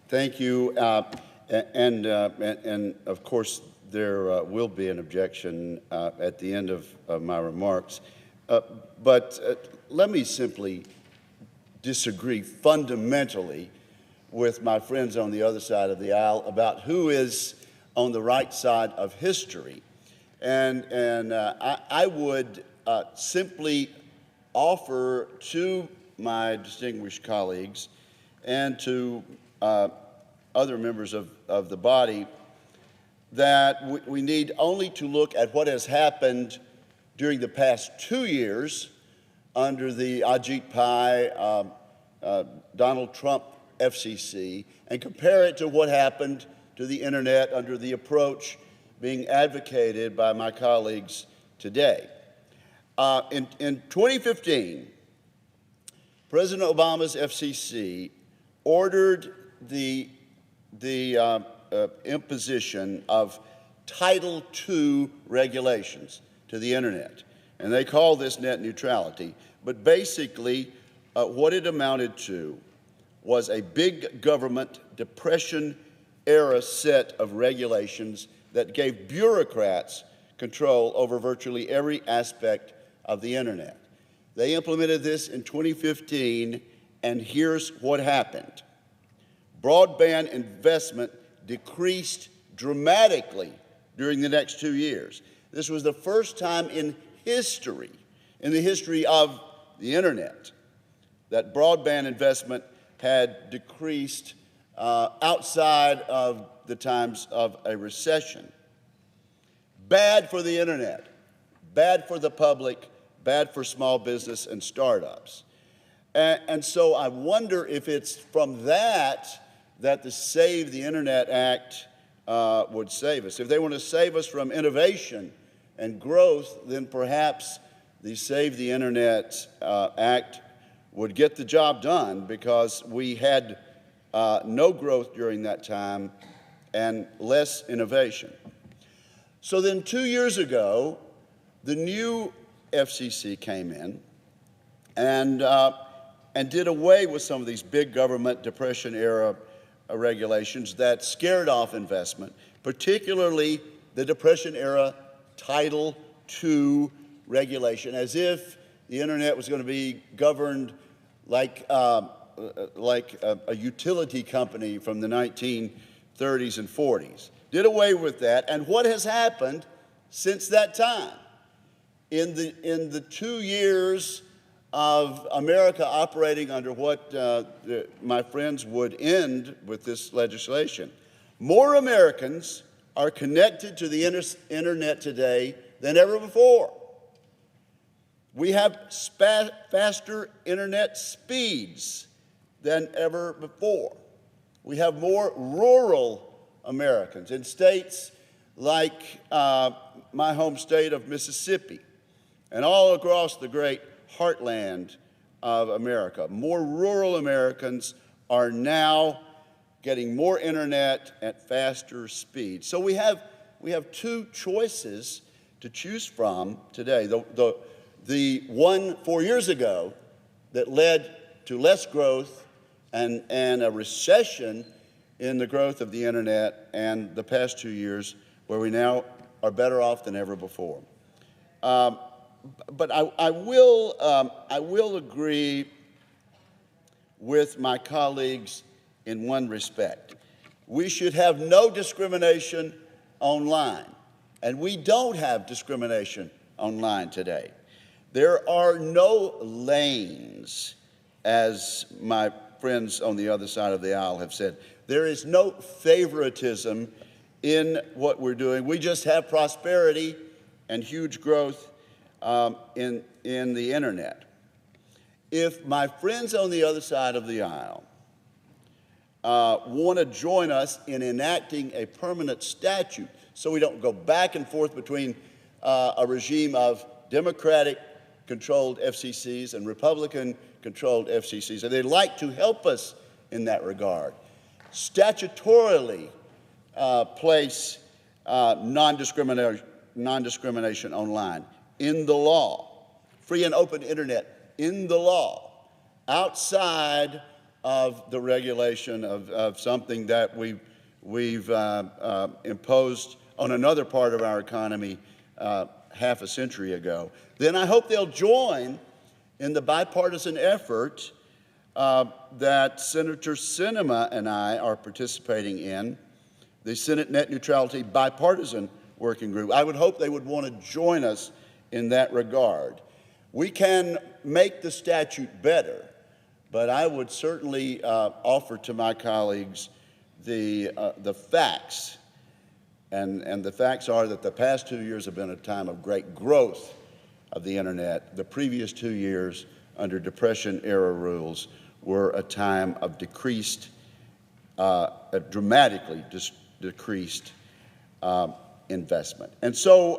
Thank you. And of course, there will be an objection at the end of my remarks. But let me simply disagree fundamentally with my friends on the other side of the aisle about who is on the right side of history. And I would simply offer to my distinguished colleagues and to other members of the body that we need only to look at what has happened during the past 2 years under the Ajit Pai, Donald Trump FCC, and compare it to what happened to the internet under the approach being advocated by my colleagues today. In 2015, President Obama's FCC ordered the imposition of Title II regulations to the internet, and they call this net neutrality. But basically, what it amounted to was a big government Depression-era set of regulations that gave bureaucrats control over virtually every aspect of the internet. They implemented this in 2015, and here's what happened. Broadband investment decreased dramatically during the next 2 years. This was the first time in history, in the history of the internet, that broadband investment had decreased outside of the times of a recession. Bad for the internet, bad for the public, bad for small business and startups. And so I wonder if it's from that the Save the Internet Act would save us. If they want to save us from innovation and growth, then perhaps the Save the Internet Act would get the job done, because we had no growth during that time and less innovation. So then 2 years ago, the new FCC came in and did away with some of these big government Depression-era regulations that scared off investment, particularly the Depression-era Title II regulation, as if the internet was going to be governed like a utility company from the 1930s and 40s. Did away with that. And what has happened since that time? In the 2 years of America operating under what my friends would end with this legislation, more Americans are connected to the internet today than ever before. We have faster internet speeds than ever before. We have more rural Americans in states like my home state of Mississippi and all across the great heartland of America. More rural Americans are now getting more internet at faster speeds. So we have two choices to choose from today. The one 4 years ago that led to less growth and a recession in the growth of the internet, and the past 2 years where we now are better off than ever before. But I will agree with my colleagues in one respect. We should have no discrimination online, and we don't have discrimination online today. There are no lanes, as my friends on the other side of the aisle have said. There is no favoritism in what we're doing. We just have prosperity and huge growth in the internet. If my friends on the other side of the aisle want to join us in enacting a permanent statute so we don't go back and forth between a regime of Democratic-controlled FCCs and Republican-controlled FCCs, and they'd like to help us in that regard, statutorily place non-discrimination online in the law, free and open internet in the law, outside of the regulation of something that we've imposed on another part of our economy half a century ago, then I hope they'll join in the bipartisan effort that Senator Sinema and I are participating in, the Senate Net Neutrality Bipartisan Working Group. I would hope they would want to join us in that regard. We can make the statute better, but I would certainly offer to my colleagues the facts. And the facts are that the past 2 years have been a time of great growth of the internet. The previous 2 years under Depression-era rules were a time of decreased, dramatically decreased investment. And so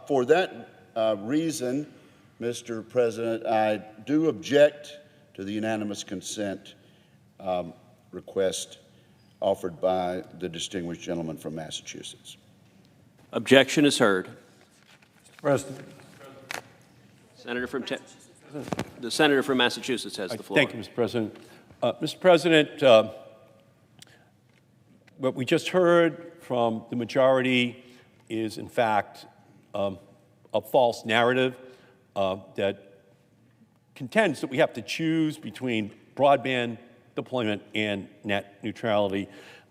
for that reason, Mr. President, I do object to the unanimous consent request offered by the distinguished gentleman from Massachusetts. Objection is heard. Mr. President. The senator from Massachusetts has the floor. Thank you, Mr. President. Mr. President, what we just heard from the majority is, in fact, a false narrative that contends that we have to choose between broadband deployment and net neutrality.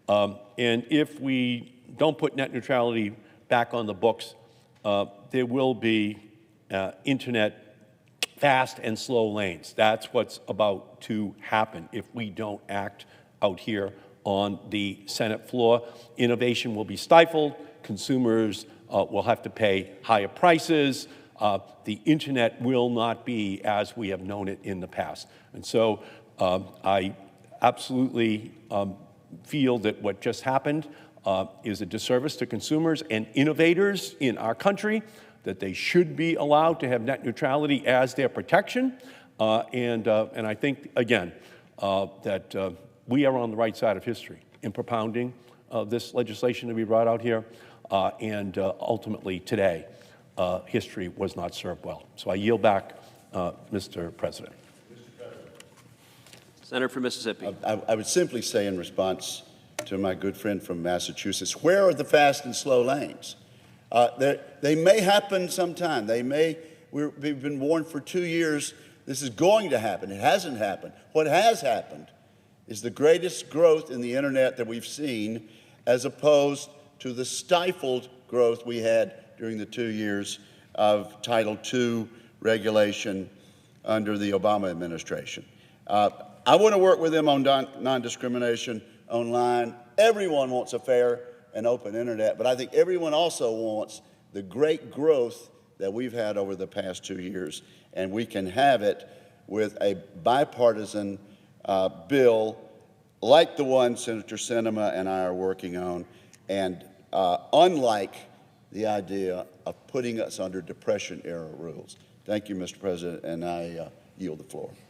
And if we don't put net neutrality back on the books, there will be internet fast and slow lanes. That's what's about to happen if we don't act out here on the Senate floor. Innovation will be stifled. Consumers will have to pay higher prices. The internet will not be as we have known it in the past. And so I absolutely feel that what just happened is a disservice to consumers and innovators in our country, that they should be allowed to have net neutrality as their protection. And I think, again, that we are on the right side of history in propounding this legislation to be brought out here. And ultimately, today, history was not served well. So I yield back, Mr. President. Senator from Mississippi. I would simply say in response to my good friend from Massachusetts, where are the fast and slow lanes? They may happen sometime. We've been warned for 2 years this is going to happen. It hasn't happened. What has happened is the greatest growth in the internet that we've seen, as opposed to the stifled growth we had during the 2 years of Title II regulation under the Obama administration. I want to work with them on non-discrimination online. Everyone wants a fair and open internet, but I think everyone also wants the great growth that we've had over the past 2 years, and we can have it with a bipartisan bill like the one Senator Sinema and I are working on, and unlike the idea of putting us under Depression-era rules. Thank you, Mr. President, and I yield the floor.